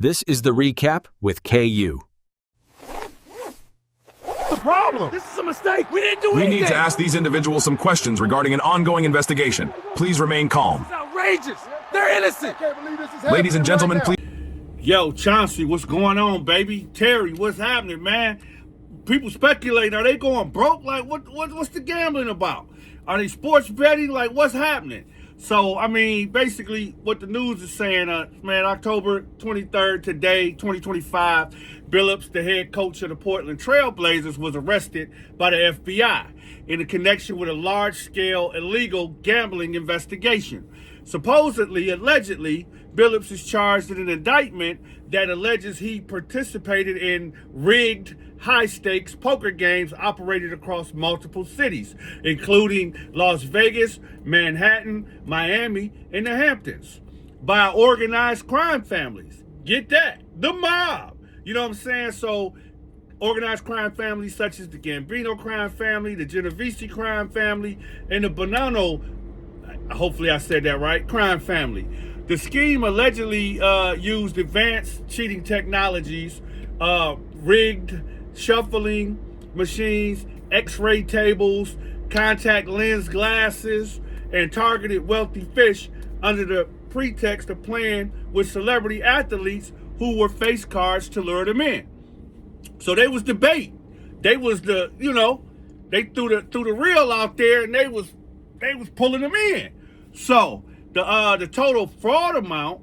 This is the recap with KU. The problem? This is a mistake. We didn't do anything. We need to ask these individuals some questions regarding an ongoing investigation. Please remain calm. It's outrageous. They're innocent. Ladies and gentlemen, please. Yo, Chauncey, what's going on, baby? Terry, what's happening, man? People speculate, are they going broke? Like, what's the gambling about? Are they sports betting? Like, what's happening? So, I mean, basically, what the news is saying, man, October 23rd, today, 2025, Billups, the head coach of the Portland Trail Blazers, was arrested by the FBI in connection with a large-scale illegal gambling investigation. Supposedly, allegedly, Billups is charged in an indictment that alleges he participated in rigged high-stakes poker games operated across multiple cities, including Las Vegas, Manhattan, Miami, and the Hamptons, by organized crime families. Get that? The mob. You know what I'm saying? So, organized crime families such as the Gambino crime family, the Genovese crime family, and the Bonanno, hopefully I said that right, crime family. The scheme allegedly used advanced cheating technologies, rigged shuffling machines, x-ray tables, contact lens glasses, and targeted wealthy fish under the pretext of playing with celebrity athletes who were face cards to lure them in. So they was the bait. They was the, they threw the reel out there and they was pulling them in. So the total fraud amount,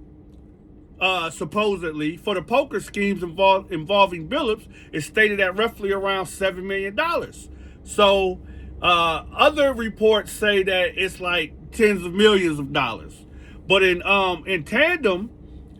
supposedly, for the poker schemes involving Billups is stated at roughly around $7 million. So other reports say that it's like tens of millions of dollars. But in tandem,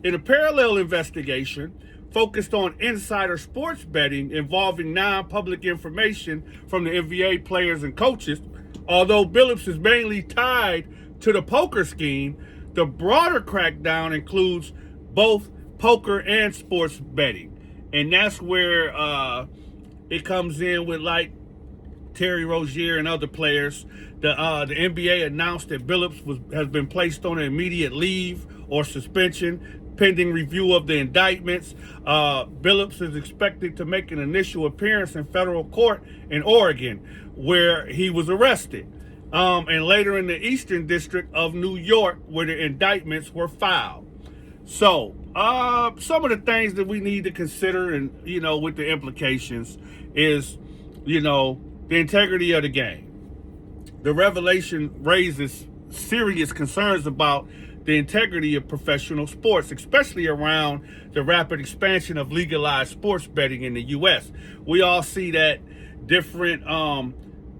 in a parallel investigation focused on insider sports betting involving non-public information from the NBA players and coaches, although Billups is mainly tied to the poker scheme, the broader crackdown includes both poker and sports betting. And that's where it comes in with like Terry Rozier and other players. The NBA announced that Billups has been placed on an immediate leave or suspension pending review of the indictments. Billups is expected to make an initial appearance in federal court in Oregon, where he was arrested. And later in the Eastern District of New York, where the indictments were filed. So, some of the things that we need to consider and, with the implications is, the integrity of the game. The revelation raises serious concerns about the integrity of professional sports, especially around the rapid expansion of legalized sports betting in the U.S. We all see that different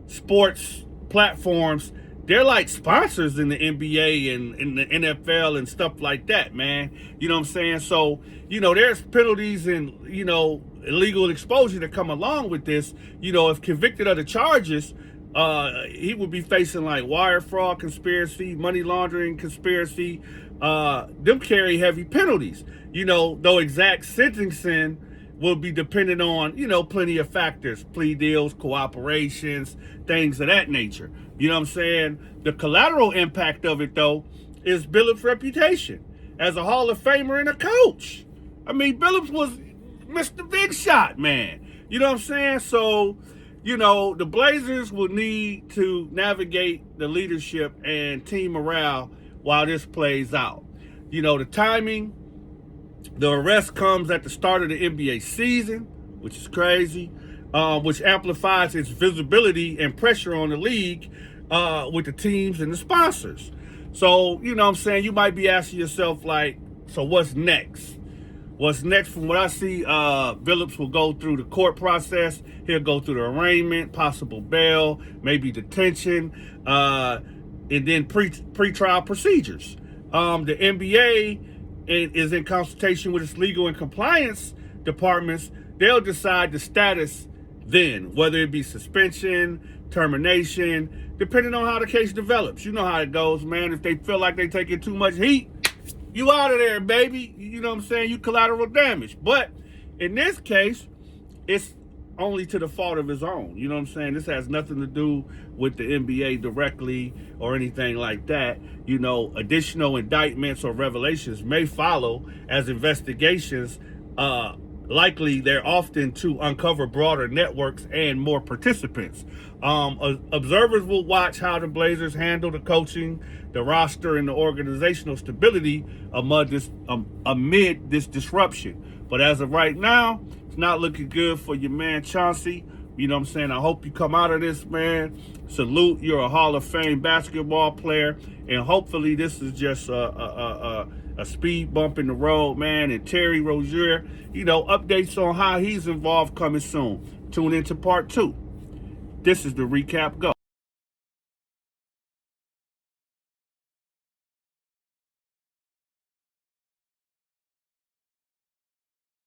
sports platforms, they're like sponsors in the NBA and in the NFL and stuff like that, man. You know what I'm saying? So, there's penalties and, illegal exposure that come along with this. If convicted of the charges, he would be facing like wire fraud conspiracy, money laundering conspiracy. Them carry heavy penalties, though exact sentencing will be dependent on, plenty of factors, plea deals, cooperations, things of that nature. You know what I'm saying? The collateral impact of it, though, is Billups' reputation as a Hall of Famer and a coach. I mean, Billups was Mr. Big Shot, man. You know what I'm saying? So, the Blazers will need to navigate the leadership and team morale while this plays out. The timing, the arrest comes at the start of the NBA season, which is crazy, which amplifies its visibility and pressure on the league with the teams and the sponsors. So, you might be asking yourself, like, so what's next? What's next? From what I see, Billups will go through the court process. He'll go through the arraignment, possible bail, maybe detention, and then pre-trial procedures. The NBA is in consultation with its legal and compliance departments. They'll decide the status then, whether it be suspension, termination, depending on how the case develops. You know how it goes, man. If they feel like they're taking too much heat, you out of there, baby. You know what I'm saying? You collateral damage. But in this case, it's only to the fault of his own. You know what I'm saying? This has nothing to do with the NBA directly or anything like that. You know, additional indictments or revelations may follow as investigations, likely they're often to uncover broader networks and more participants. Observers will watch how the Blazers handle the coaching, the roster, and the organizational stability amid this disruption. But as of right now, it's not looking good for your man Chauncey. You know what I'm saying? I hope you come out of this, man. Salute, you're a Hall of Fame basketball player, and hopefully this is just a speed bump in the road, man. And Terry Rozier, you know, updates on how he's involved coming soon. Tune into part 2. This is the recap. Go.